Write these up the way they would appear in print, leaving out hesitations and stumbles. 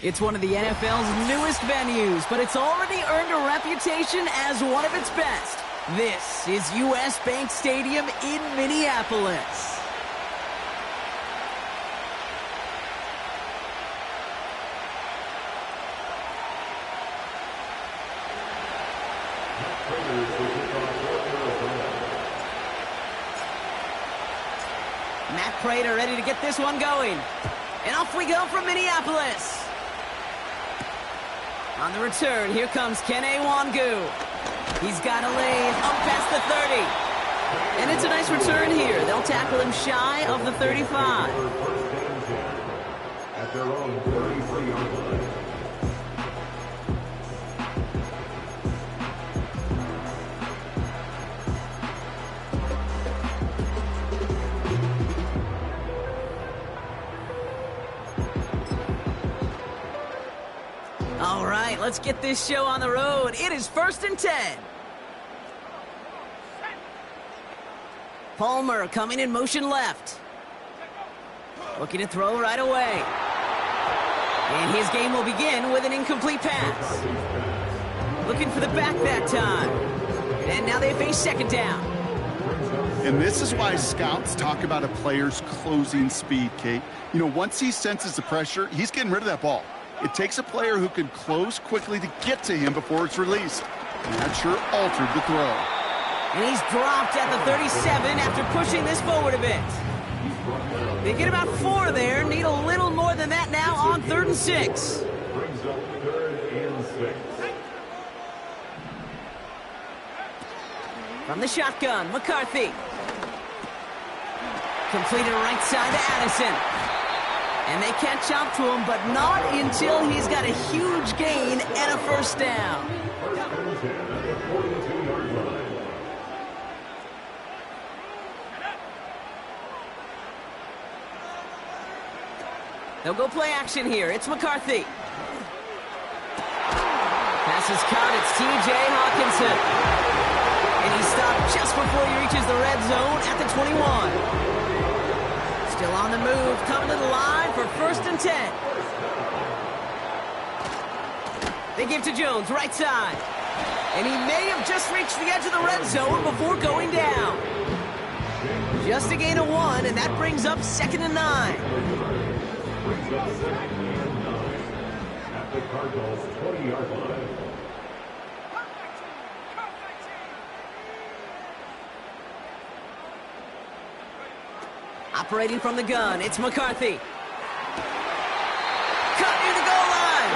It's one of the NFL's newest venues, but it's already earned a reputation as one of its best. This is US Bank Stadium in Minneapolis. Matt Prater ready to get this one going. And off we go from Minneapolis. On the return, here comes Kene Wangu. He's got a lane up past the 30. And it's a nice return here. They'll tackle him shy of the 35. At their own 33-yard line. All right, let's get this show on the road. It is 1st and 10. Palmer coming in motion left. Looking to throw right away. And his game will begin with an incomplete pass. Looking for the back that time. And now they face second down. And this is why scouts talk about a player's closing speed, Kate. You know, once he senses the pressure, he's getting rid of that ball. It takes a player who can close quickly to get to him before it's released. And that sure altered the throw. And he's dropped at the 37 after pushing this forward a bit. They get about 4 there. Need a little more than that now on 3rd and 6. Brings up 3rd and 6. From the shotgun, McCarthy. Completed right side to Addison. And they catch up to him, but not until he's got a huge gain and a first down. They'll go play action here. It's McCarthy. Pass is caught. It's T.J. Hawkinson. And he stopped just before he reaches the red zone at the 21. Still on the move, coming to the line for 1st and 10. They give to Jones, right side. And he may have just reached the edge of the red zone before going down. Just a gain of 1, and that brings up 2nd and 9. Brings up 2nd and 9 at the Cardinals' 20-yard line. Operating from the gun, it's McCarthy. Cut near the goal line.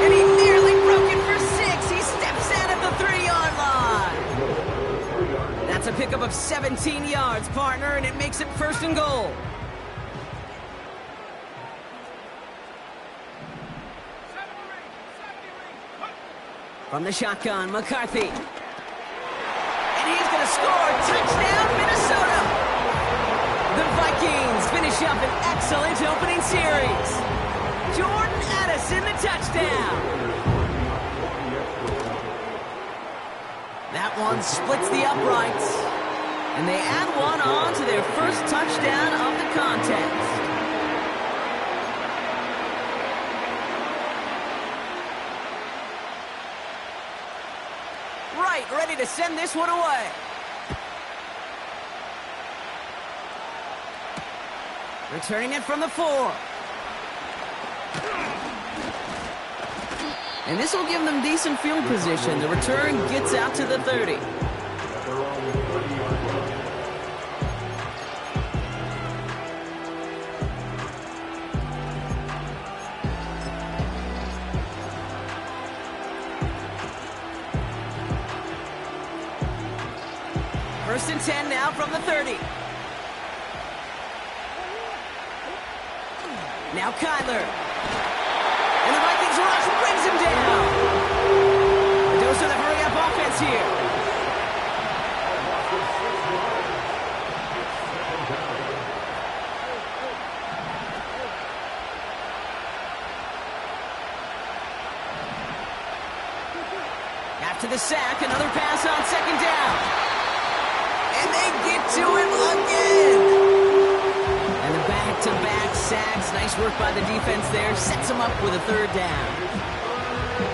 And he nearly broke it for 6. He steps in at the 3-yard line. That's a pickup of 17 yards, partner, and it makes it 1st and goal. From the shotgun, McCarthy. And he's going to score. Touchdown, Minnesota. The Vikings finish up an excellent opening series. Jordan Addison, the touchdown. That one splits the uprights. And they add one on to their first touchdown of the contest. Right, ready to send this one away. Returning it from the 4. And this will give them decent field position. The return gets out to the 30. First and 10 now from the 30. Now Kyler. And the Vikings rush brings him down. A dose of the hurry-up offense here. After the sack, another pass on 2nd down. And they get to him again. And the back Back-to-back sacks. Nice work by the defense there. Sets them up with a third down.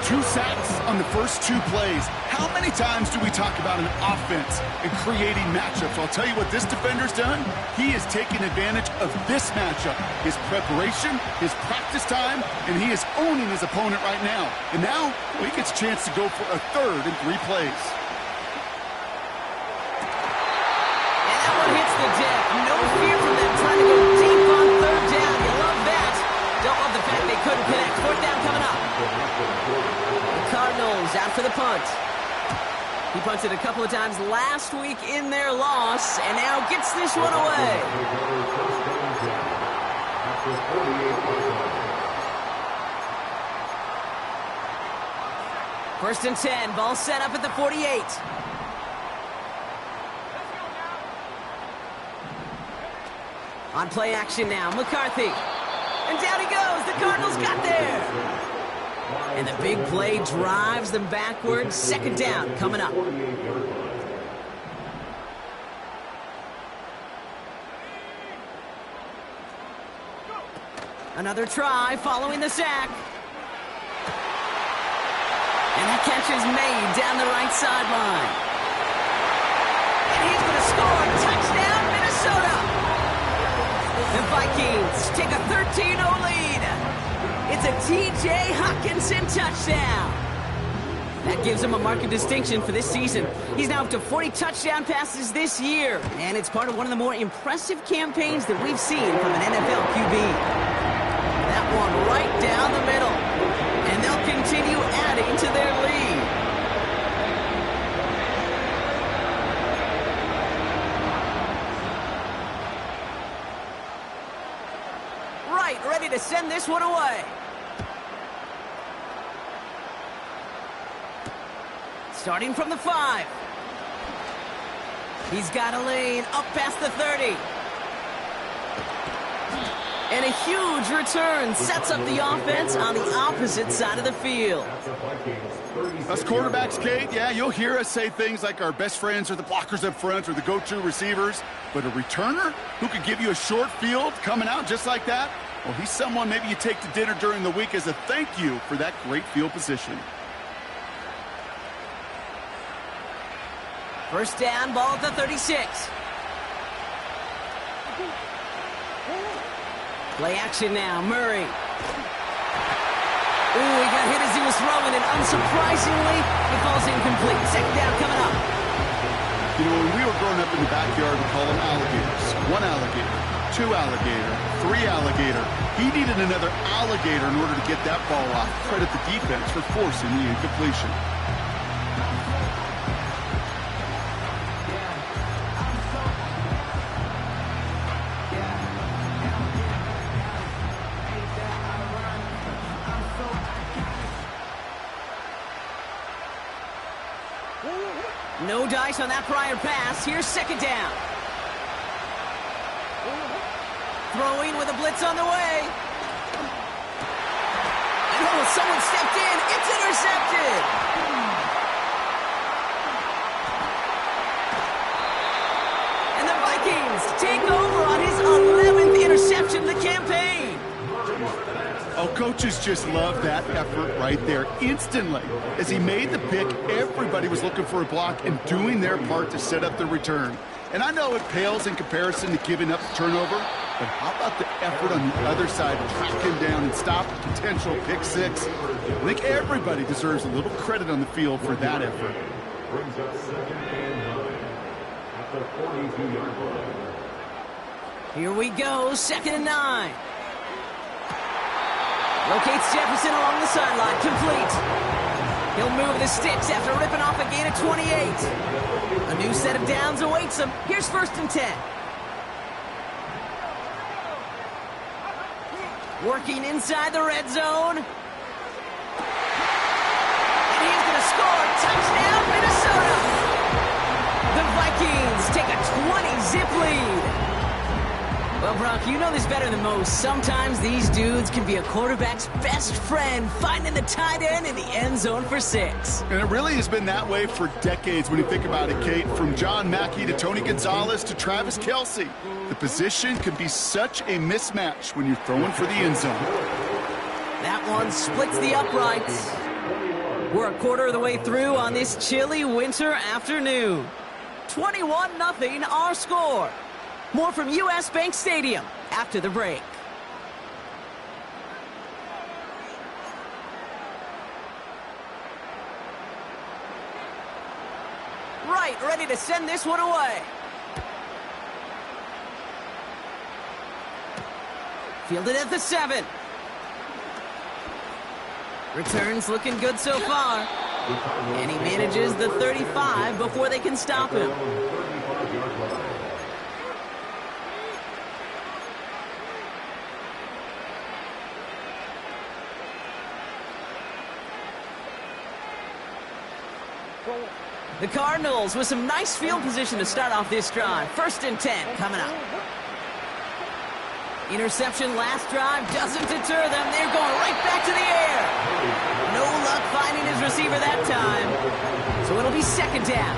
2 sacks on the first 2 plays. How many times do we talk about an offense and creating matchups? I'll tell you what this defender's done. He is taking advantage of this matchup. His preparation, his practice time, and he is owning his opponent right now. And now, he gets a chance to go for a third in 3 plays. And that one hits the deck. No fear from them trying to go deep on third down. You love that. Don't love the fact they couldn't connect. Fourth down coming up. The Cardinals out for the punt. He punted a couple of times last week in their loss, and now gets this one away. First and 10, ball set up at the 48. On play action now, McCarthy. And down he goes. The Cardinals got there. And the big play drives them backwards. Second down coming up. Another try following the sack. And that catch is made down the right sideline. And he's going to score. Touchdown, Minnesota. The Vikings take a 13-0 lead. It's a T.J. Hockenson touchdown. That gives him a mark of distinction for this season. He's now up to 40 touchdown passes this year. And it's part of one of the more impressive campaigns that we've seen from an NFL QB. That one right down the middle. And they'll continue adding to their lead. Right, ready to send this one away. Starting from the 5. He's got a lane up past the 30. And a huge return sets up the offense on the opposite side of the field. Us quarterbacks, Kate, yeah, you'll hear us say things like our best friends are the blockers up front or the go-to receivers. But a returner who could give you a short field coming out just like that, well, he's someone maybe you take to dinner during the week as a thank you for that great field position. First down, ball at the 36. Play action now, Murray. Ooh, he got hit as he was throwing, and unsurprisingly, it falls incomplete. Second down coming up. You know, when we were growing up in the backyard, we call them alligators. 1 alligator, 2 alligator, 3 alligator. He needed another alligator in order to get that ball off. Credit the defense for forcing the incompletion. No dice on that prior pass. Here's second down. Throwing with a blitz on the way. And oh, someone stepped in. It's intercepted. And the Vikings take over on his 11th interception of the campaign. Oh, coaches just love that effort right there instantly. As he made the pick, everybody was looking for a block and doing their part to set up the return. And I know it pales in comparison to giving up the turnover, but how about the effort on the other side to track him down and stop a potential pick six? I think everybody deserves a little credit on the field for that effort. Brings up 2nd and 9 at the 42-yard line. Here we go, 2nd and 9. Locates Jefferson along the sideline, complete. He'll move the sticks after ripping off a gain of 28. A new set of downs awaits him. Here's 1st and 10. Working inside the red zone. And he's going to score. Touchdown, Minnesota. The Vikings take a 20-zip lead. Well, Brock, you know this better than most. Sometimes these dudes can be a quarterback's best friend, finding the tight end in the end zone for 6. And it really has been that way for decades when you think about it, Kate. From John Mackey to Tony Gonzalez to Travis Kelce. The position can be such a mismatch when you're throwing for the end zone. That one splits the uprights. We're a quarter of the way through on this chilly winter afternoon. 21-0 our score. More from U.S. Bank Stadium after the break. Right, ready to send this one away. Fielded at the 7. Returns looking good so far. And he manages the 35 before they can stop him. The Cardinals with some nice field position to start off this drive. 1st and 10 coming up. Interception last drive doesn't deter them. They're going right back to the air. No luck finding his receiver that time. So it'll be 2nd down.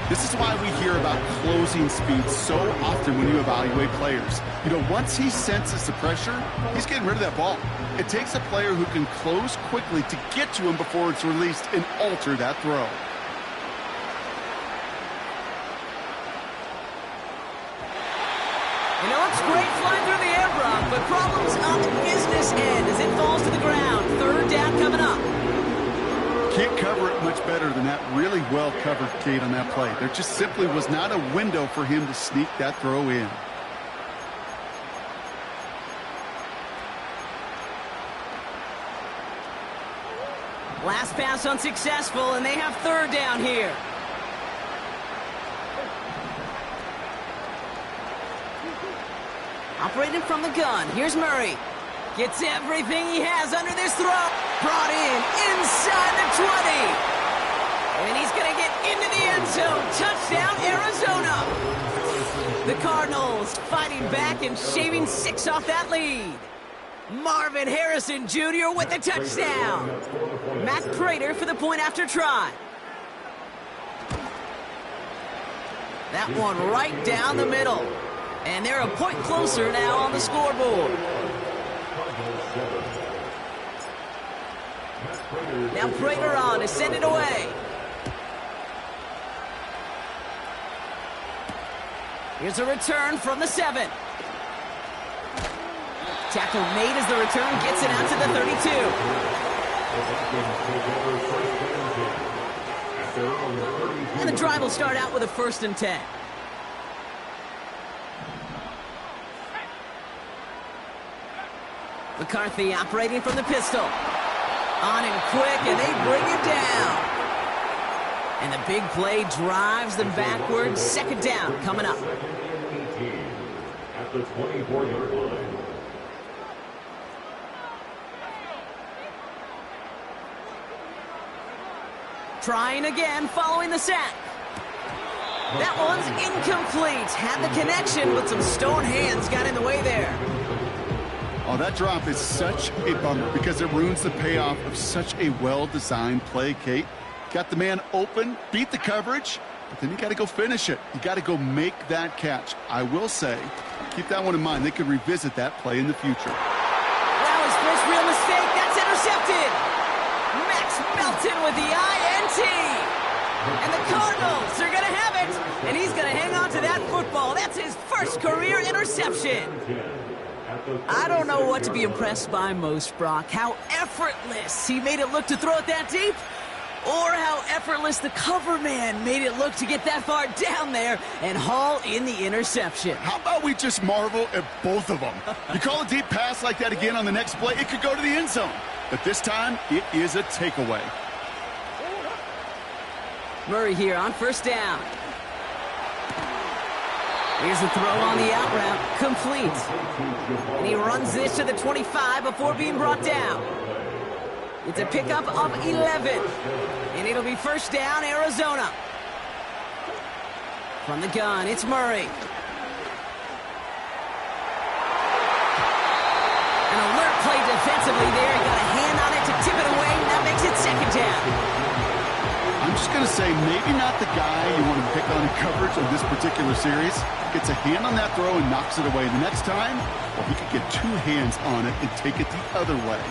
This is why we hear about closing speed so often when you evaluate players. You know, once he senses the pressure, he's getting rid of that ball. It takes a player who can close quickly to get to him before it's released and alter that throw. You know, it's great flying through the air, Brock, but problems on the business end as it falls to the ground. 3rd down coming up. Can't cover it much better than that. Really well covered, Kate, on that play. There just simply was not a window for him to sneak that throw in. Last pass unsuccessful, and they have 3rd down here. Operating from the gun, here's Murray. Gets everything he has under this throw. Brought in inside the 20. And he's going to get into the end zone. Touchdown, Arizona. The Cardinals fighting back and shaving 6 off that lead. Marvin Harrison Jr. with the touchdown. Matt Prater for the point after try. That one right down the middle. And they're a point closer now on the scoreboard. Now Prater on to send it away. Here's a return from the 7. Tackle made as the return gets it out to the 32. And the drive will start out with a 1st and 10. McCarthy operating from the pistol. On him quick, and they bring him down. And the big play drives them backwards. 2nd down coming up. At the 24-yard line. Trying again following the sack. That one's incomplete. Had the connection, but some stone hands got in the way there. Oh, that drop is such a bummer because it ruins the payoff of such a well-designed play, Kate. Got the man open, beat the coverage, but then you got to go finish it. You got to go make that catch. I will say, keep that one in mind. They could revisit that play in the future. That was first real mistake. That's intercepted. Max Melton with the INT. And the Cardinals are going to have it. And he's going to hang on to that football. That's his first career interception. I don't know what to be impressed by most, Brock. How effortless he made it look to throw it that deep, or how effortless the cover man made it look to get that far down there and haul in the interception. How about we just marvel at both of them? You call a deep pass like that again on the next play, it could go to the end zone. But this time, it is a takeaway. Murray here on 1st down. Here's the throw on the out route, complete. And he runs this to the 25 before being brought down. It's a pickup of 11. And it'll be 1st down, Arizona. From the gun, it's Murray. defensively there. He got a hand on it to tip it away. That makes it second down. I'm just going to say maybe not the guy you want to pick on in coverage of this particular series. Gets a hand on that throw and knocks it away. The next time, well, he could get two hands on it and take it the other way.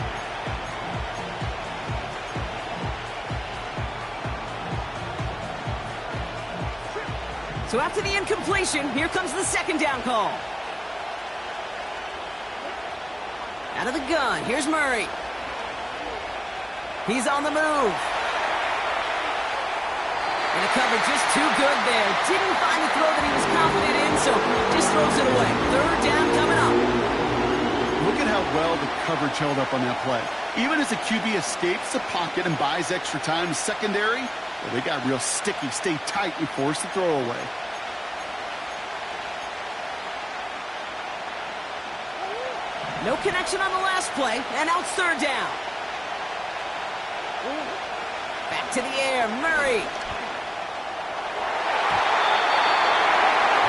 So after the incompletion, here comes the second down call. Out of the gun, here's Murray. He's on the move. And the cover just too good there. Didn't find the throw that he was confident in, so just throws it away. Third down coming up. Look at how well the coverage held up on that play. Even as the QB escapes the pocket and buys extra time, secondary, well, they got real sticky. Stay tight and force the throw away. No connection on the last play, and now it's third down. Back to the air, Murray.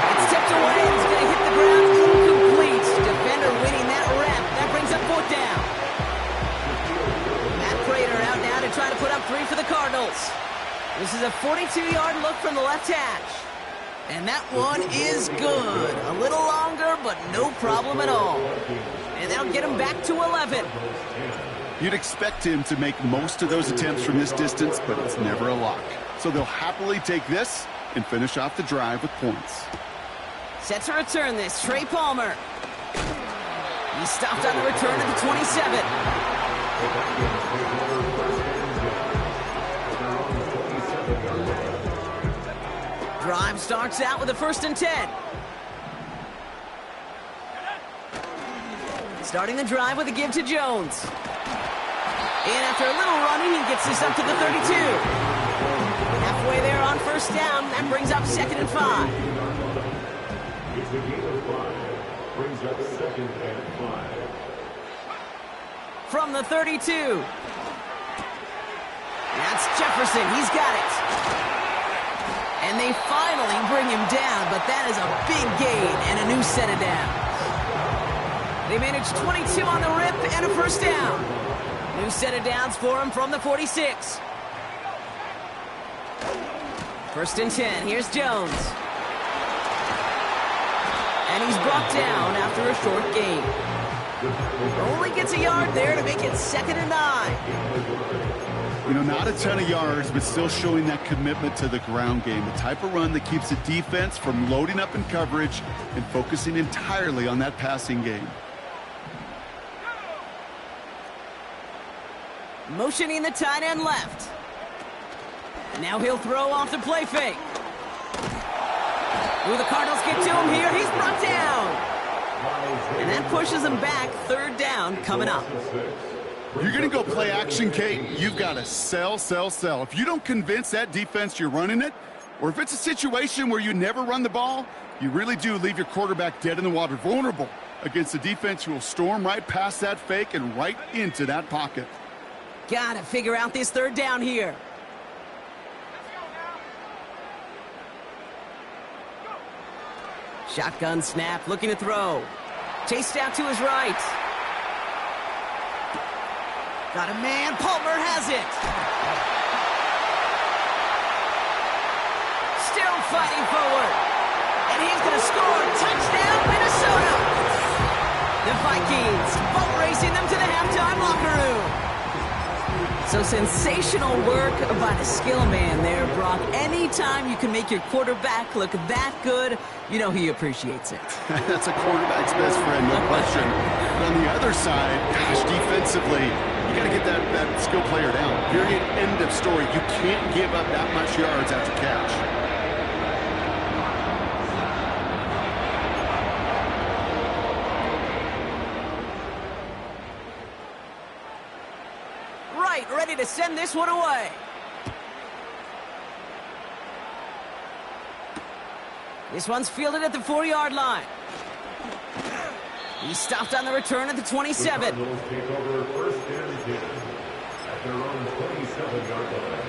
It's tipped away, it's going to hit the ground, incomplete. Defender winning that rep. That brings up fourth down. Matt Prater out now to try to put up 3 for the Cardinals. This is a 42-yard look from the left hash. And that one is good. A little longer, but no problem at all. And that'll get him back to 11. You'd expect him to make most of those attempts from this distance, but it's never a lock. So they'll happily take this and finish off the drive with points. Set to return this, Trey Palmer. He stopped on the return at the 27. Drive starts out with a 1st and 10. Starting the drive with a give to Jones. And after a little running, he gets this up to the 32. Halfway there on 1st down, that brings up 2nd and 5. It's a gain of 5. Brings up 2nd and 5. From the 32. That's Jefferson. He's got it. And they finally bring him down, but that is a big gain and a new set of downs. They managed 22 on the rip and a 1st down. New set of downs for him from the 46. 1st and 10. Here's Jones. And he's brought down after a short gain. Only gets a yard there to make it 2nd and 9. You know, not a ton of yards, but still showing that commitment to the ground game. The type of run that keeps the defense from loading up in coverage and focusing entirely on that passing game. Motioning the tight end left. Now he'll throw off the play fake. Will the Cardinals get to him here? He's brought down. And that pushes him back. 3rd down coming up. You're going to go play action, Kate. You've got to sell, sell, sell. If you don't convince that defense you're running it, or if it's a situation where you never run the ball, you really do leave your quarterback dead in the water, vulnerable against a defense who will storm right past that fake and right into that pocket. Gotta figure out this 3rd down here. Shotgun snap, looking to throw. Chased out to his right. Got a man, Palmer has it. Still fighting forward. And he's gonna score. Touchdown, Minnesota. The Vikings boat racing them to the halftime locker room. So sensational work by the skill man there, Brock. Anytime you can make your quarterback look that good, you know he appreciates it. That's a quarterback's best friend, no question. But on the other side, gosh, defensively, you got to get that skill player down. Period, end of story. You can't give up that much yards after catch. Ready to send this one away. This one's fielded at the 4-yard line. He stopped on the return at the 27. The Cardinals take over 1st and 10 at their own 27-yard line.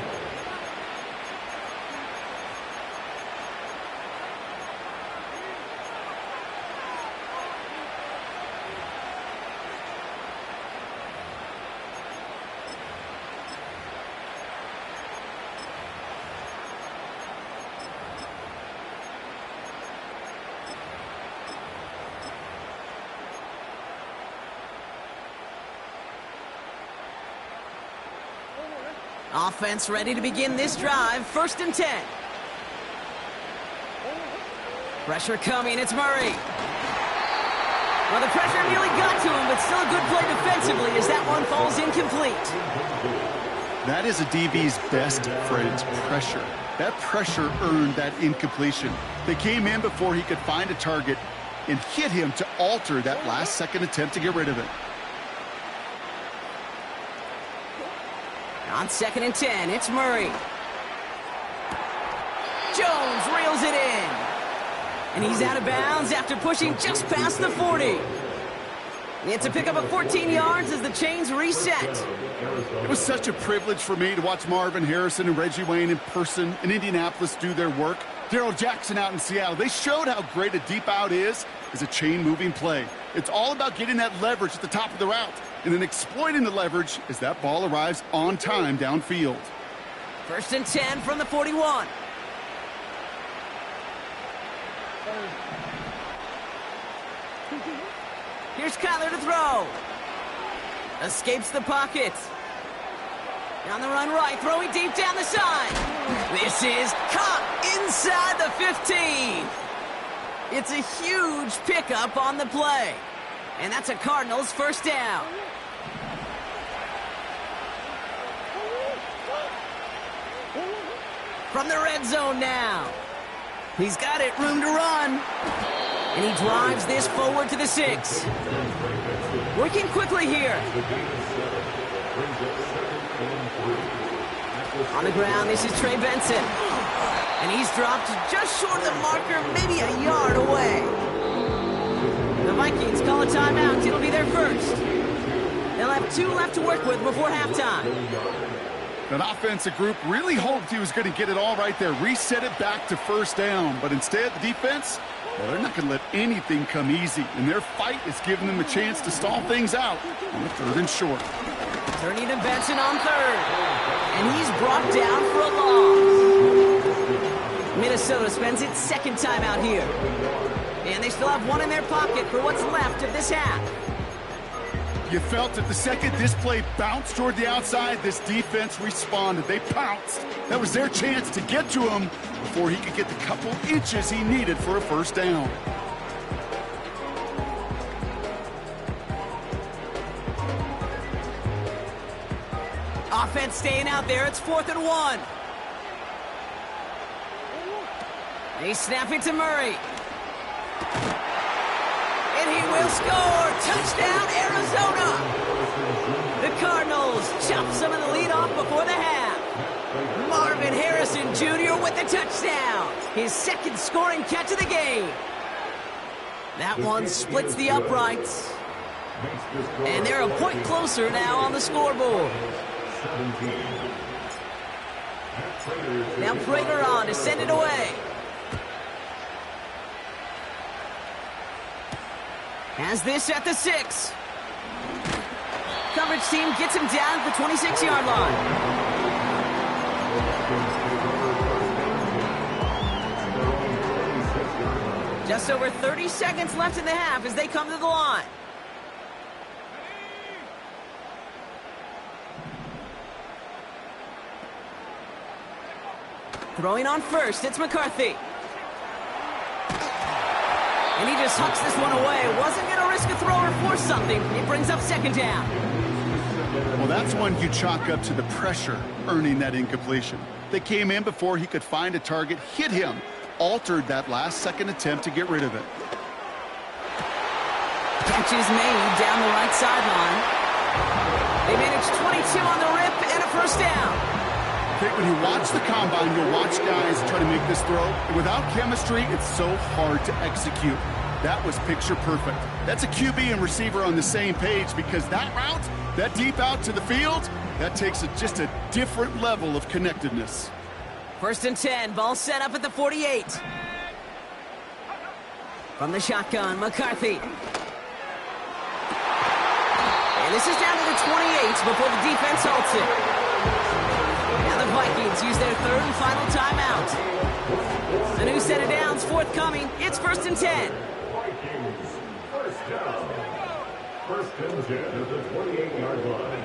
Offense ready to begin this drive. 1st and 10. Pressure coming. It's Murray. Well, the pressure nearly got to him, but still a good play defensively as that one falls incomplete. That is a DB's best friend, pressure. That pressure earned that incompletion. They came in before he could find a target and hit him to alter that last-second attempt to get rid of it. On 2nd and 10, it's Murray. Jones reels it in. And he's out of bounds after pushing just past the 40. It's a pickup of 14 yards as the chains reset. It was such a privilege for me to watch Marvin Harrison and Reggie Wayne in person in Indianapolis do their work. Darrell Jackson out in Seattle. They showed how great a deep out is as a chain-moving play. It's all about getting that leverage at the top of the route and then exploiting the leverage as that ball arrives on time downfield. 1st and 10 from the 41. Here's Kyler to throw. Escapes the pocket. On the run right, throwing deep down the side. This is caught inside the 15. It's a huge pickup on the play. And that's a Cardinals 1st down. From the red zone now. He's got it, room to run. And he drives this forward to the 6. Working quickly here. On the ground, this is Trey Benson. And he's dropped just short of the marker, maybe a yard away. The Vikings call a timeout. It'll be their first. They'll have 2 left to work with before halftime. That offensive group really hoped he was going to get it all right there, reset it back to 1st down. But instead, the defense, well, they're not going to let anything come easy. And their fight is giving them a chance to stall things out on the 3rd and short. Turning to Benson on 3rd. And he's brought down for a loss. Minnesota spends its 2nd timeout here. And they still have 1 in their pocket for what's left of this half. You felt that the second this play bounced toward the outside, this defense responded. They pounced. That was their chance to get to him before he could get the couple inches he needed for a 1st down. Offense staying out there. It's 4th and 1. They snap it to Murray. And he will score. Touchdown, Arizona. The Cardinals chop some of the lead off before the half. Marvin Harrison Jr. with the touchdown. His 2nd scoring catch of the game. That one splits the uprights. And they're a point closer now on the scoreboard. Now Prater on to send it away. Has this at the 6. Coverage team gets him down at the 26-yard line. Just over 30 seconds left in the half as they come to the line. Throwing on 1st, it's McCarthy. And he just hucks this one away. Wasn't going to risk a throw or force something. It brings up 2nd down. Well, that's one you chalk up to the pressure earning that incompletion. They came in before he could find a target, hit him, altered that last-second attempt to get rid of it. Catch is made down the right sideline. They managed 22 on the rip and a 1st down. Okay, when you watch the combine, you'll watch guys try to make this throw. And without chemistry, it's so hard to execute. That was picture perfect. That's a QB and receiver on the same page because that route, that deep out to the field, that takes just a different level of connectedness. 1st and 10, ball set up at the 48. From the shotgun, McCarthy. And this is down to the 28 before the defense halts it. Now the Vikings use their 3rd and final timeout. A new set of downs forthcoming. It's 1st and 10. Vikings, 1st down. 1st and 10 at the 28-yard line.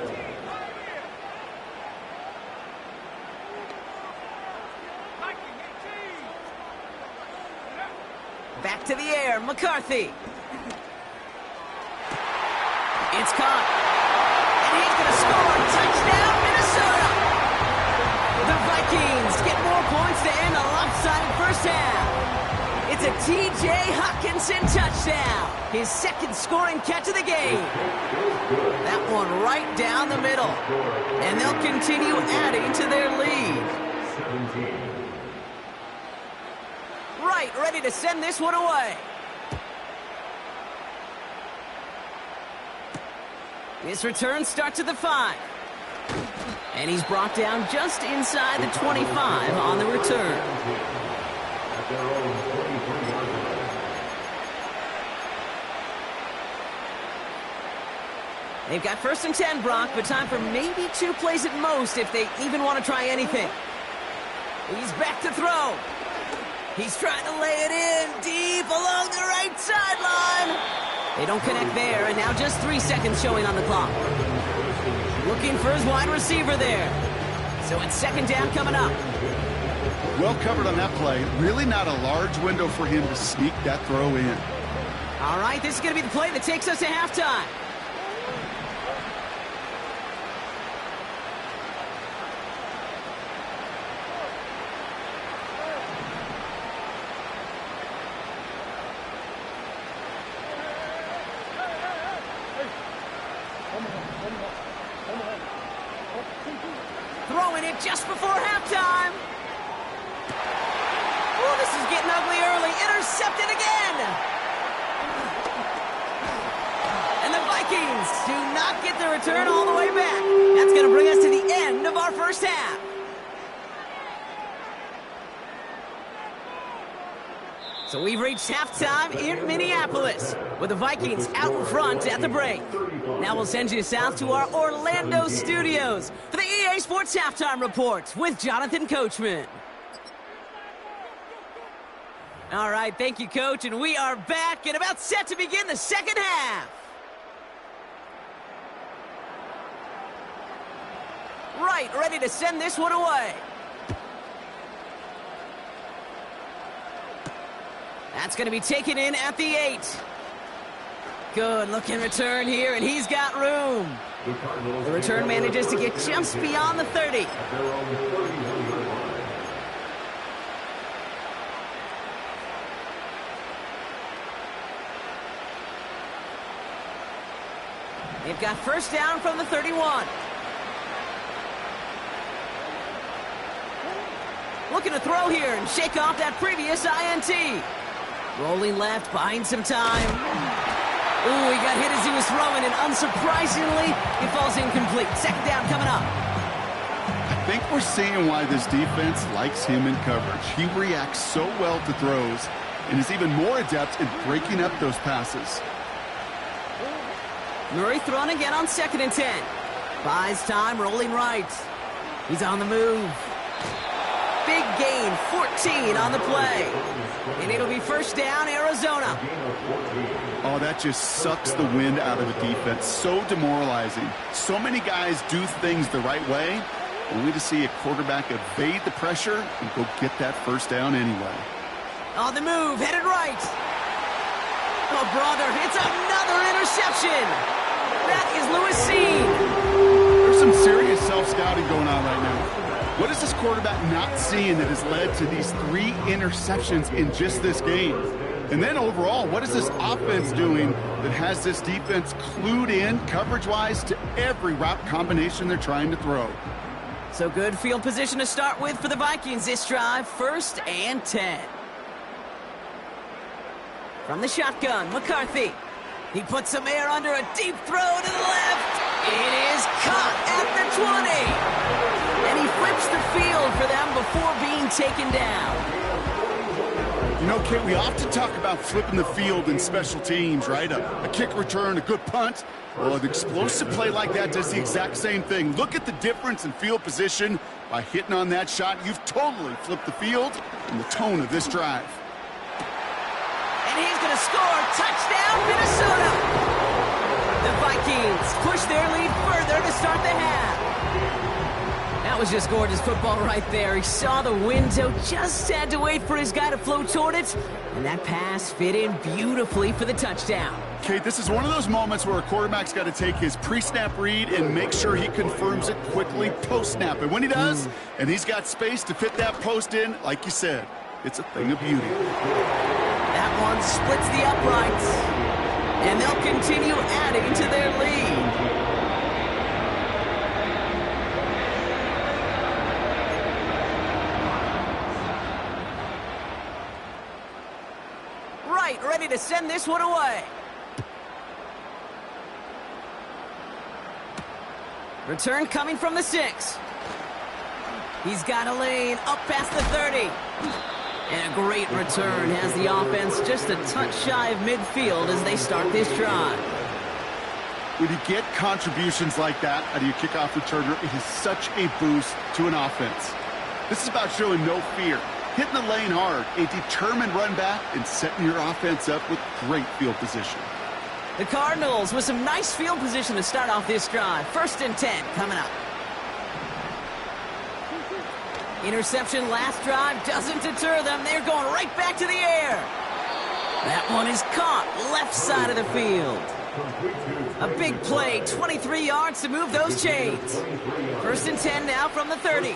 Back to the air, McCarthy. It's caught. And he's going to score. Touchdown, Minnesota! The Vikings get more points to end a lopsided first half. It's a T.J. Hockenson touchdown. His second scoring catch of the game. That one right down the middle. And they'll continue adding to their lead. 17. Right, ready to send this one away. This return starts at the 5. And he's brought down just inside the 25 on the return. At their own 23-yard line. They've got 1st and 10, Brock, but time for maybe 2 plays at most if they even want to try anything. He's back to throw. He's trying to lay it in deep along the right sideline. They don't connect there, and now just 3 seconds showing on the clock. Looking for his wide receiver there. So it's 2nd down coming up. Well covered on that play. Really not a large window for him to sneak that throw in. All right, this is going to be the play that takes us to halftime. Throwing it just before halftime. Oh, this is getting ugly early. Intercepted again. And the Vikings do not get the return all the way back. That's going to bring us to the end of our first half. So we've reached halftime in Minneapolis with the Vikings out in front at the break. Now we'll send you south to our Orlando studios for the EA Sports Halftime Report with Jonathan Coachman. All right, thank you, Coach, and we are back and about set to begin the second half. Right, ready to send this one away. That's going to be taken in at the 8. Good looking return here, and he's got room. The return manages to get just beyond the 30. At their own 31-yard line. They've got 1st down from the 31. Looking to throw here and shake off that previous INT. Rolling left, buying some time. Ooh, he got hit as he was throwing, and unsurprisingly, it falls incomplete. 2nd down coming up. I think we're seeing why this defense likes him in coverage. He reacts so well to throws and is even more adept in breaking up those passes. Murray throwing again on 2nd and 10. Buys time, rolling right. He's on the move. Big gain, 14 on the play. And it'll be 1st down, Arizona. Oh, that just sucks the wind out of the defense. So demoralizing. So many guys do things the right way, only to see a quarterback evade the pressure and go get that 1st down anyway. On the move, headed right. Oh, brother, it's another interception. That is Lewis Seen. There's some serious self-scouting going on right now. What is this quarterback not seeing that has led to these 3 interceptions in just this game? And then overall, what is this offense doing that has this defense clued in coverage-wise to every route combination they're trying to throw? So good field position to start with for the Vikings this drive. 1st and 10. From the shotgun, McCarthy. He puts some air under a deep throw to the left. It is caught at the 20. And he flips the field for them before being taken down. You know, Kate, we often talk about flipping the field in special teams, right? A kick return, a good punt. Well, an explosive play like that does the exact same thing. Look at the difference in field position. By hitting on that shot, you've totally flipped the field and the tone of this drive. And he's going to score. Touchdown, Minnesota! The Vikings push their lead further to start the half. That was just gorgeous football right there. He saw the window, just had to wait for his guy to float toward it, and that pass fit in beautifully for the touchdown. Okay, this is one of those moments where a quarterback's got to take his pre-snap read and make sure he confirms it quickly post-snap. And when he does, and he's got space to fit that post in, like you said, it's a thing of beauty. That one splits the uprights, and they'll continue adding to their lead. Ready to send this one away. Return coming from the 6. He's got a lane up past the 30. And a great return has the offense just a touch shy of midfield as they start this drive. When you get contributions like that out of your kickoff returner, it is such a boost to an offense. This is about showing no fear. Hitting the lane hard, a determined run back, and setting your offense up with great field position. The Cardinals with some nice field position to start off this drive. 1st and 10 coming up. Interception last drive doesn't deter them. They're going right back to the air. That one is caught left side of the field. A big play, 23 yards to move those chains. 1st and 10 now from the 30.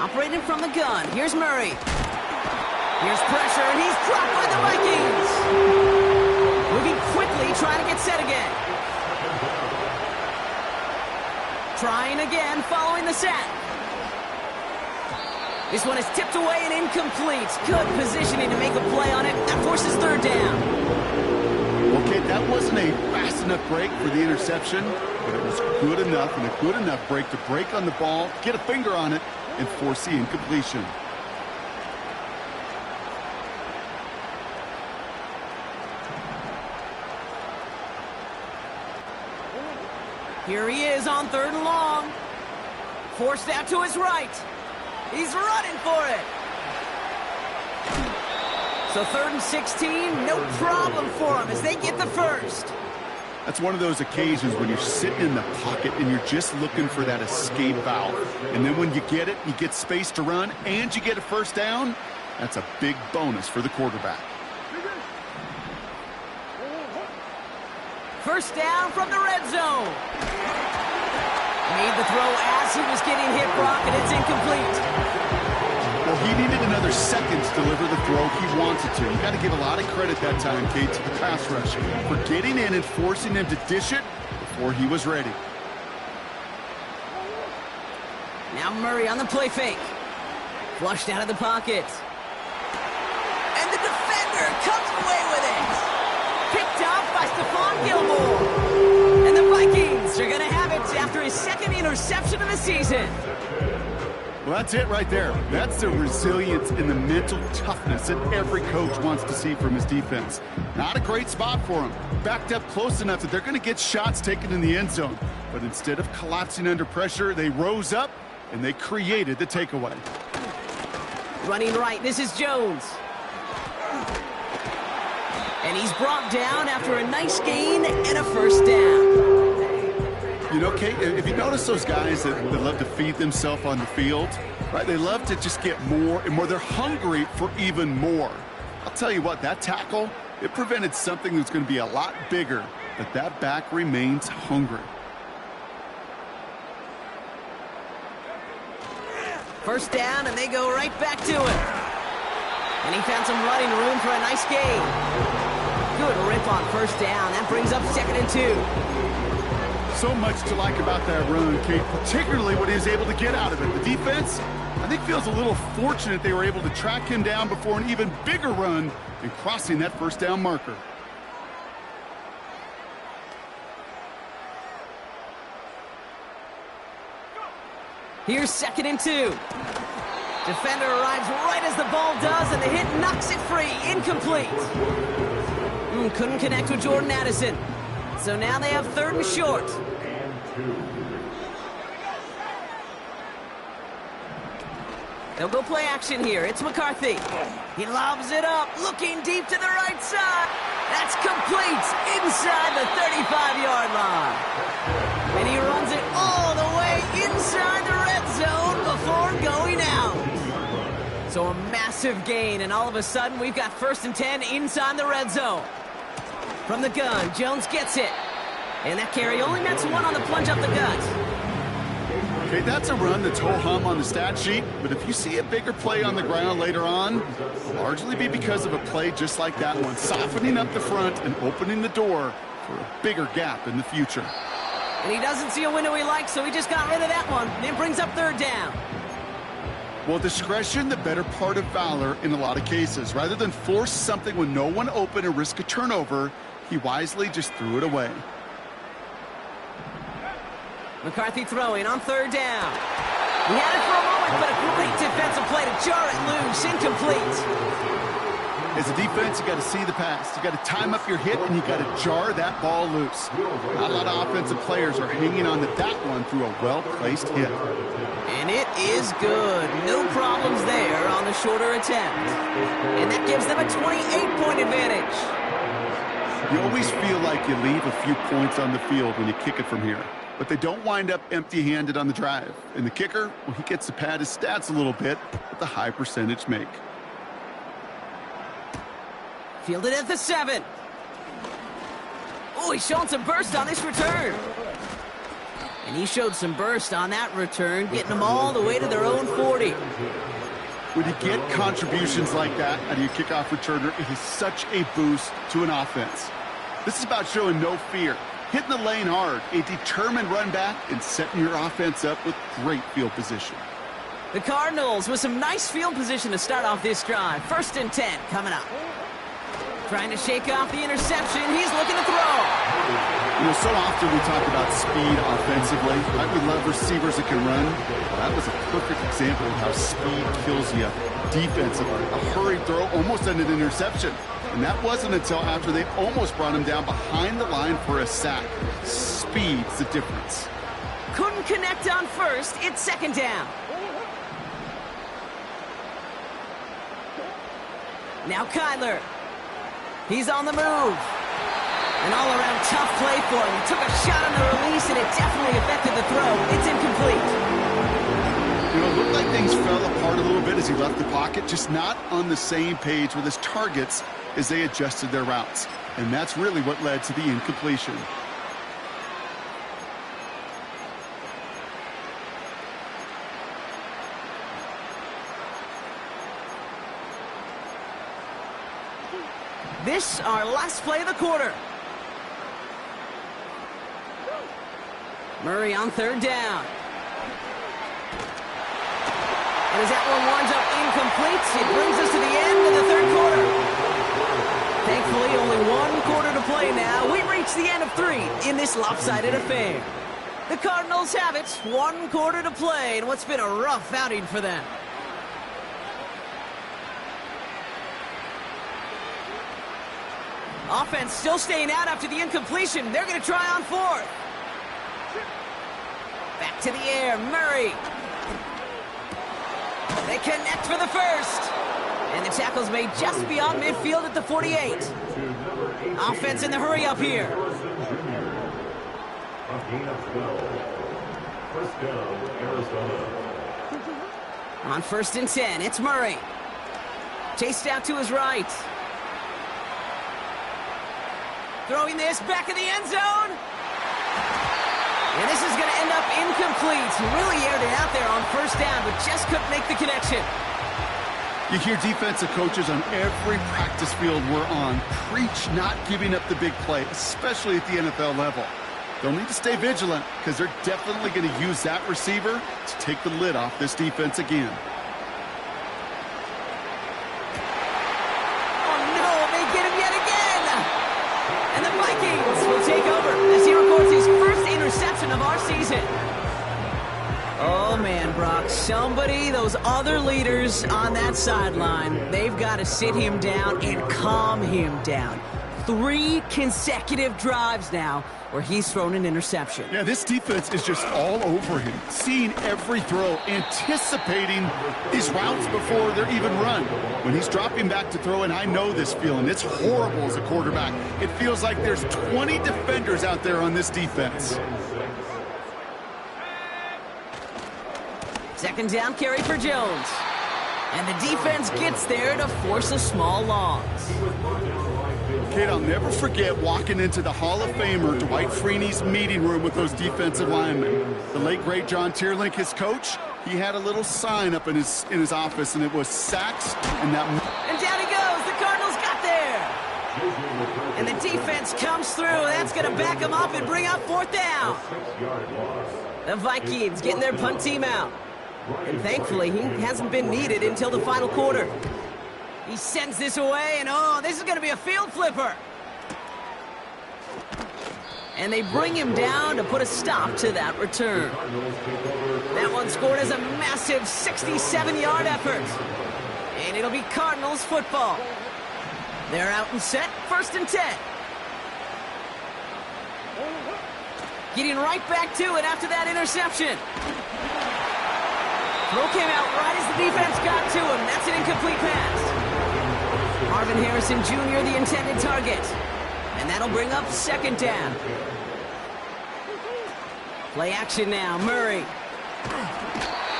Operating from the gun. Here's Murray. Here's pressure, and he's dropped by the Vikings. Moving quickly, trying to get set again. Trying again, following the sack. This one is tipped away and incomplete. Good positioning to make a play on it. That forces 3rd down. Okay, that wasn't a fast enough break for the interception, but it was good enough and a good enough break to break on the ball, get a finger on it, and force the incompletion. Here he is on 3rd and long. Forced out to his right. He's running for it. So 3rd and 16, no problem for him as they get the first. That's one of those occasions when you're sitting in the pocket and you're just looking for that escape valve. And then when you get it, you get space to run, and you get a 1st down, that's a big bonus for the quarterback. 1st down from the red zone. Made the throw as he was getting hit, Brock, and it's incomplete. Well, he needed another second to deliver the throw he wanted to. You got to give a lot of credit that time, Kate, to the pass rush for getting in and forcing him to dish it before he was ready. Now Murray on the play fake. Flushed out of the pocket. And the defender comes away with it. Picked off by Stephon Gilmore. And the Vikings are going to have it after his 2nd interception of the season. Well, that's it right there. That's the resilience and the mental toughness that every coach wants to see from his defense. Not a great spot for him. Backed up close enough that they're going to get shots taken in the end zone. But instead of collapsing under pressure, they rose up and they created the takeaway. Running right, this is Jones. And he's brought down after a nice gain and a 1st down. You know, Kate, if you notice those guys that love to feed themselves on the field, right? They love to just get more and more. They're hungry for even more. I'll tell you what, that tackle, it prevented something that's going to be a lot bigger, but that back remains hungry. 1st down, and they go right back to it. And he found some running room for a nice gain. Good rip on 1st down. That brings up 2nd and 2. So much to like about that run, Kate, particularly what he was able to get out of it. The defense, I think, feels a little fortunate they were able to track him down before an even bigger run and crossing that 1st down marker. Here's 2nd and 2. Defender arrives right as the ball does, and the hit knocks it free. Incomplete. Couldn't connect with Jordan Addison. So now they have 3rd and short. They'll go play action here. It's McCarthy. He lobs it up, looking deep to the right side. That's complete inside the 35-yard line. And he runs it all the way inside the red zone before going out. So a massive gain, and all of a sudden we've got 1st and 10 inside the red zone. From the gun, Jones gets it. And that carry only nets 1 on the plunge up the gut. Okay, that's a run that's ho-hum on the stat sheet, but if you see a bigger play on the ground later on, it'll largely be because of a play just like that one, softening up the front and opening the door for a bigger gap in the future. And he doesn't see a window he likes, so he just got rid of that one. And it brings up 3rd down. Well, discretion, the better part of valor in a lot of cases. Rather than force something when no one open and risk a turnover, he wisely just threw it away. McCarthy throwing on 3rd down. He had it for a moment, but a great defensive play to jar it loose. Incomplete. As a defense, you got to see the pass. You got to time up your hit, and you got to jar that ball loose. Not a lot of offensive players are hanging on to that one through a well-placed hit. And it is good. No problems there on the shorter attempt. And that gives them a 28-point advantage. You always feel like you leave a few points on the field when you kick it from here. But they don't wind up empty-handed on the drive. And the kicker, well, he gets to pad his stats a little bit with the high percentage make. Fielded at the 7. Oh, he's showing some burst on this return. And he showed some burst on that return, getting them all the way to their own 40. When you get contributions like that out of your kickoff returner, it is such a boost to an offense. This is about showing no fear, hitting the lane hard, a determined run back, and setting your offense up with great field position. The Cardinals with some nice field position to start off this drive. 1st and 10 coming up. Trying to shake off the interception. He's looking to throw. You know, so often we talk about speed offensively. I would love receivers that can run. Well, that was a perfect example of how speed kills you defensively. A hurried throw almost ended an interception. And that wasn't until after they almost brought him down behind the line for a sack. Speed's the difference. Couldn't connect on 1st. It's 2nd down. Now Kyler. He's on the move. An all-around tough play for him. He took a shot on the release, and it definitely affected the throw. It's incomplete. You know, it looked like things fell apart a little bit as he left the pocket, just not on the same page with his targets as they adjusted their routes. And that's really what led to the incompletion. This our last play of the quarter. Murray on 3rd down. And as that one winds up incomplete, it brings us to the end of the 3rd quarter. Thankfully, only 1 quarter to play now. We've reached the end of 3 in this lopsided affair. The Cardinals have it, 1 quarter to play in what's been a rough outing for them. Offense still staying out after the incompletion. They're going to try on 4th. Back to the air, Murray. They connect for the 1st. And the tackle's made just beyond midfield at the 48. Offense in the hurry up here. On 1st and 10, it's Murray. Chased out to his right. Throwing this back in the end zone. And this is going to end up incomplete. He really aired it out there on 1st down, but just couldn't make the connection. You hear defensive coaches on every practice field we're on preach not giving up the big play, especially at the NFL level. They'll need to stay vigilant because they're definitely going to use that receiver to take the lid off this defense again. And the Vikings will take over as he records his 1st interception of our season. Oh, man, Brock, those other leaders on that sideline, they've got to sit him down and calm him down. 3 consecutive drives now where he's thrown an interception. Yeah, this defense is just all over him, seeing every throw, anticipating these routes before they're even run. When he's dropping back to throw, and I know this feeling, it's horrible as a quarterback. It feels like there's 20 defenders out there on this defense. Second down carry for Jones. And the defense gets there to force a small loss. Kate, I'll never forget walking into the Hall of Famer Dwight Freeney's meeting room with those defensive linemen. The late, great John Tierlink, his coach, he had a little sign up in his office, and it was sacks and that... And down he goes. The Cardinals got there. And the defense comes through. That's going to back him up and bring up 4th down. The Vikings getting their punt team out. And thankfully, he hasn't been needed until the final quarter. He sends this away, and oh, this is going to be a field flipper. And they bring him down to put a stop to that return. That one scored as a massive 67-yard effort. And it'll be Cardinals football. They're out and set, 1st and 10. Getting right back to it after that interception. Throw came out right as the defense got to him. That's an incomplete pass. Marvin Harrison Jr., the intended target. And that'll bring up 2nd down. Play action now, Murray.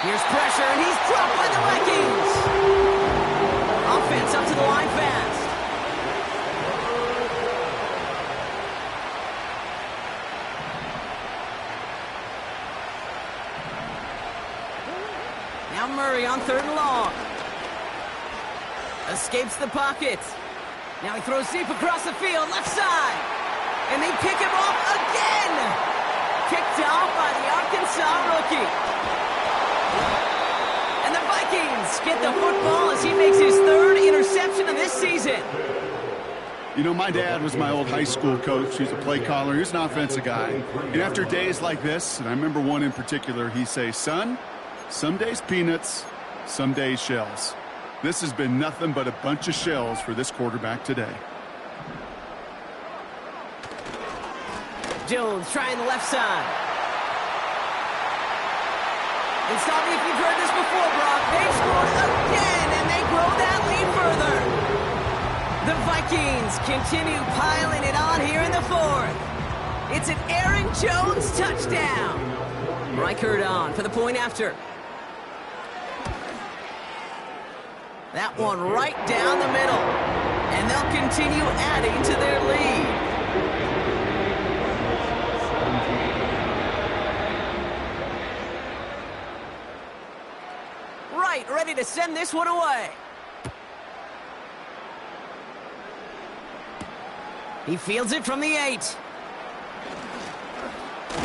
Here's pressure, and he's dropped by the Vikings. Offense up to the line fast. Now Murray on 3rd and long. Escapes the pocket. Now he throws deep across the field, left side. And they pick him off again. Picked off by the Arkansas rookie. And the Vikings get the football as he makes his 3rd interception of this season. You know, my dad was my old high school coach. He was a play caller. He was an offensive guy. And after days like this, and I remember one in particular, he'd say, son, some days peanuts, some days shells. This has been nothing but a bunch of shells for this quarterback today. Jones trying the left side. And stop me if you've heard this before, Brock. They've scored again, and they grow that lead further. The Vikings continue piling it on here in the 4th. It's an Aaron Jones touchdown. Reichert on for the point after. That one right down the middle. And they'll continue adding to their lead. Right, ready to send this one away. He fields it from the 8.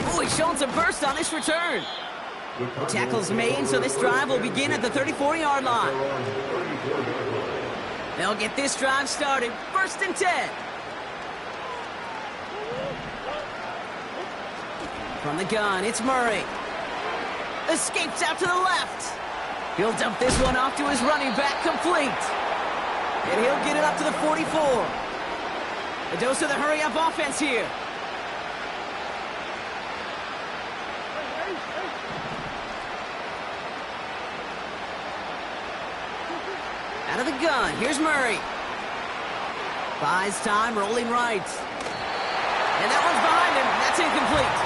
Oh, he's showing some burst on this return. The tackle's made, so this drive will begin at the 34-yard line. They'll get this drive started. 1st and 10. From the gun, it's Murray. Escapes out to the left. He'll dump this one off to his running back, complete. And he'll get it up to the 44. A dose of the hurry-up offense here. Out of the gun, here's Murray. Buys time, rolling right. And that one's behind him. That's incomplete.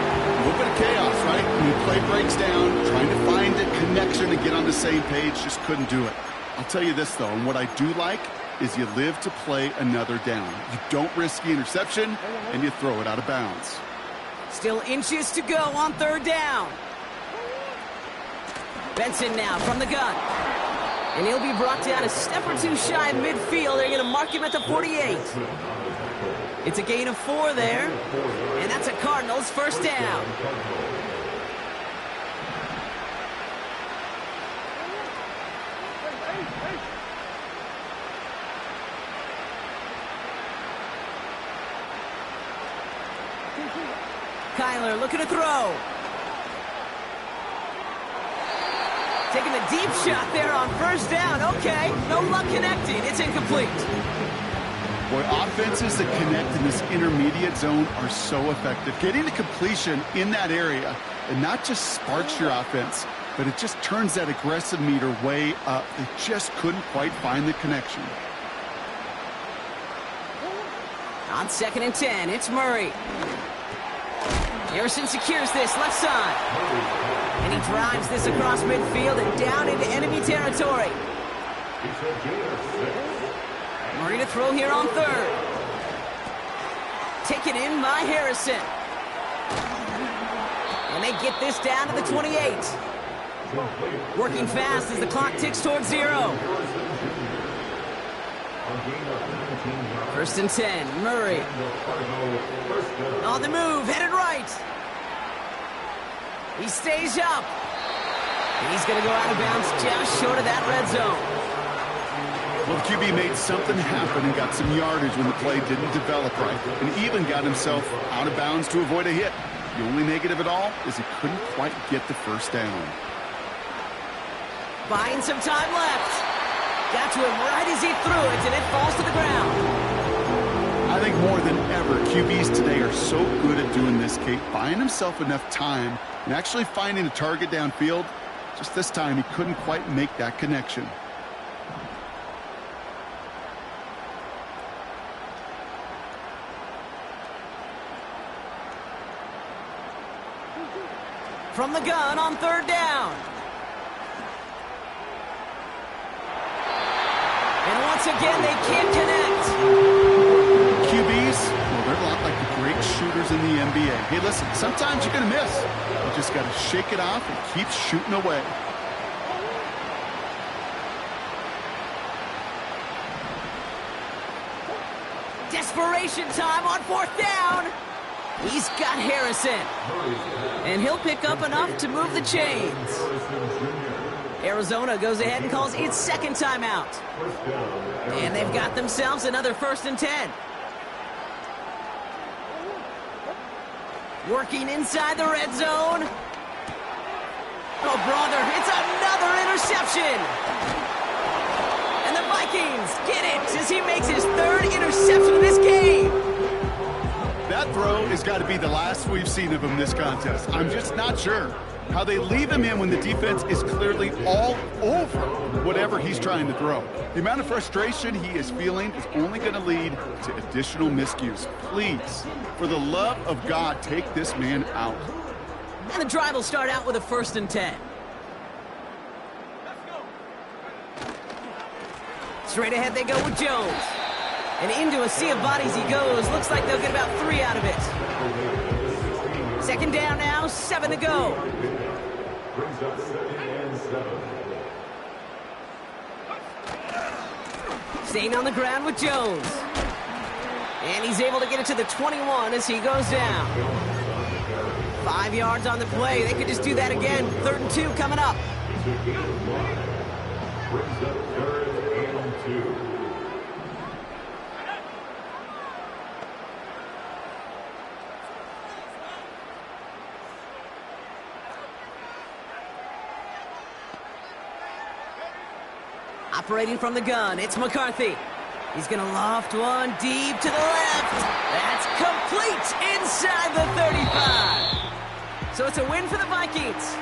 A little bit of chaos, right? When the play breaks down, trying to find a connection and get on the same page, just couldn't do it. I'll tell you this, though, and what I do like is you live to play another down. You don't risk the interception, and you throw it out of bounds. Still inches to go on 3rd down. Benson now from the gun. And he'll be brought down a step or two shy of midfield. They're going to mark him at the 48. It's a gain of 4 there. And that's a Cardinals 1st down. Kyler looking to throw. Taking a deep shot there on 1st down. Okay, no luck connecting. It's incomplete. Boy, offenses that connect in this intermediate zone are so effective. Getting the completion in that area, and not just sparks your offense, but it just turns that aggressive meter way up. They just couldn't quite find the connection. On 2nd and 10, it's Murray. Harrison secures this left side. And he drives this across midfield and down into enemy territory. Murray to throw here on 3rd. Taken in by Harrison. And they get this down to the 28. Working fast as the clock ticks towards 0. 1st and 10, Murray. On the move, headed right. He stays up. He's going to go out of bounds just short of that red zone. Well, the QB made something happen and got some yardage when the play didn't develop right, and even got himself out of bounds to avoid a hit. The only negative at all is he couldn't quite get the first down. Buying some time left. Got to him right as he threw it, and it falls to the ground. I think more than ever, QBs today are so good at doing this, Kate, buying himself enough time and actually finding a target downfield. Just this time, he couldn't quite make that connection. From the gun on 3rd down. And once again, they can't connect. QBs, well, they're a lot like the great shooters in the NBA. Hey, listen, sometimes you're going to miss. You just got to shake it off and keep shooting away. Desperation time on 4th down. He's got Harrison. And he'll pick up enough to move the chains. Arizona goes ahead and calls its 2nd timeout. And they've got themselves another 1st and 10. Working inside the red zone. Oh, brother, it's another interception. And the Vikings get it as he makes his 3rd interception of this game. That throw has got to be the last we've seen of him this contest. I'm just not sure how they leave him in when the defense is clearly all over whatever he's trying to throw. The amount of frustration he is feeling is only going to lead to additional miscues. Please, for the love of God, take this man out. And the drive will start out with a 1st and 10. Straight ahead they go with Jones. And into a sea of bodies he goes. Looks like they'll get about 3 out of it. 2nd down now, 7 to go. Brings up 2nd and 7. Staying on the ground with Jones. And he's able to get it to the 21 as he goes down. 5 yards on the play. They could just do that again. 3rd and 2 coming up. Brings up 3rd and 2. Operating from the gun, it's McCarthy. He's going to loft one deep to the left. That's complete inside the 35. So it's a win for the Vikings.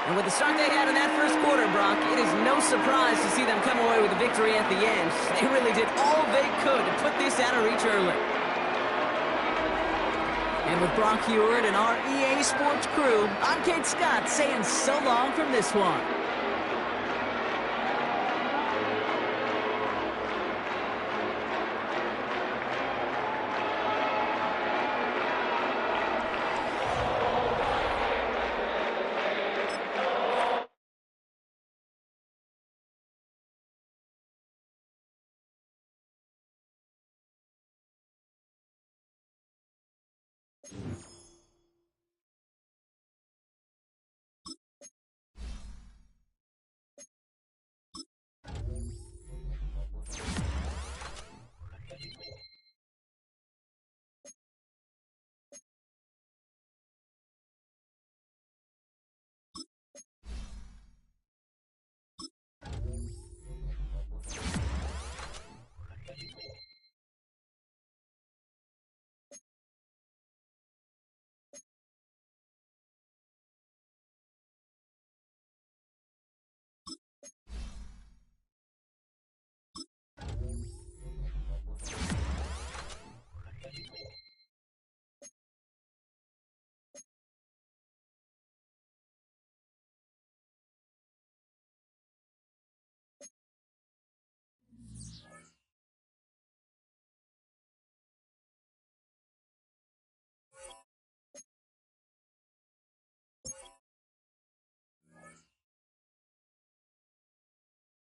And with the start they had in that first quarter, Brock, it is no surprise to see them come away with a victory at the end. They really did all they could to put this out of reach early. And with Brock Heward and our EA Sports crew, I'm Kate Scott saying so long from this one.